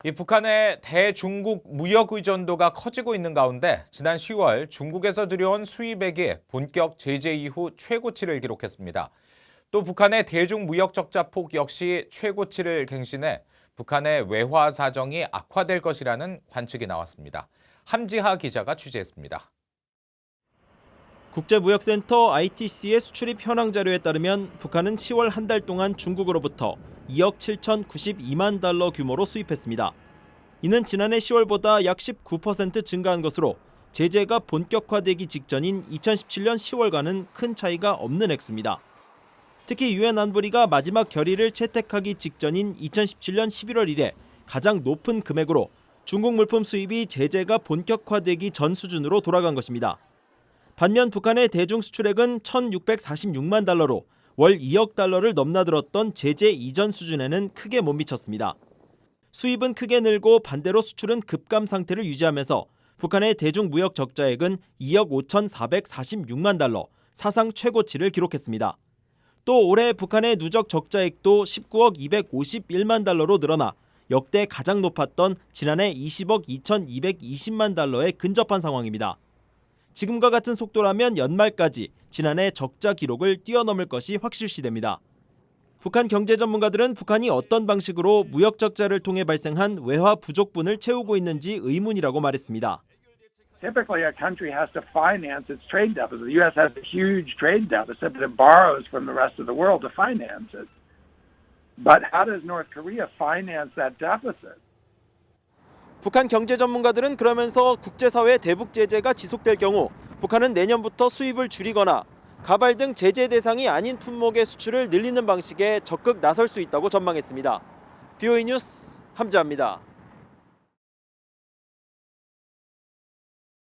이 북한의 대중국 무역 의존도가 커지고 있는 가운데 지난 10월 중국에서 들여온 수입액이 본격 제재 이후 최고치를 기록했습니다. 또 북한의 대중 무역 적자 폭 역시 최고치를 갱신해 북한의 외화 사정이 악화될 것이라는 관측이 나왔습니다. 함지하 기자가 취재했습니다. 국제무역센터 ITC의 수출입 현황 자료에 따르면 북한은 10월 한 달 동안 중국으로부터 2억 7,092만 달러 규모로 수입했습니다. 이는 지난해 10월보다 약 19% 증가한 것으로 제재가 본격화되기 직전인 2017년 10월과는 큰 차이가 없는 액수입니다. 특히 유엔 안보리가 마지막 결의를 채택하기 직전인 2017년 11월 이래 가장 높은 금액으로 중국 물품 수입이 제재가 본격화되기 전 수준으로 돌아간 것입니다. 반면 북한의 대중 수출액은 1,646만 달러로 월 2억 달러를 넘나들었던 제재 이전 수준에는 크게 못 미쳤습니다. 수입은 크게 늘고 반대로 수출은 급감 상태를 유지하면서 북한의 대중 무역 적자액은 2억 5,446만 달러, 사상 최고치를 기록했습니다. 또 올해 북한의 누적 적자액도 19억 251만 달러로 늘어나 역대 가장 높았던 지난해 20억 2,220만 달러에 근접한 상황입니다. 지금과 같은 속도라면 연말까지 지난해 적자 기록을 뛰어넘을 것이 확실시됩니다. 북한 경제 전문가들은 북한이 어떤 방식으로 무역 적자를 통해 발생한 외화 부족분을 채우고 있는지 의문이라고 말했습니다. Typically, a country has to finance its trade deficit. The U.S. has a huge trade deficit, but it borrows from the rest of the world to finance it. But how does North Korea finance that deficit? 북한 경제 전문가들은 그러면서 국제사회 대북 제재가 지속될 경우 북한은 내년부터 수입을 줄이거나 가발 등 제재 대상이 아닌 품목의 수출을 늘리는 방식에 적극 나설 수 있다고 전망했습니다. BOE 뉴스 함지아입니다.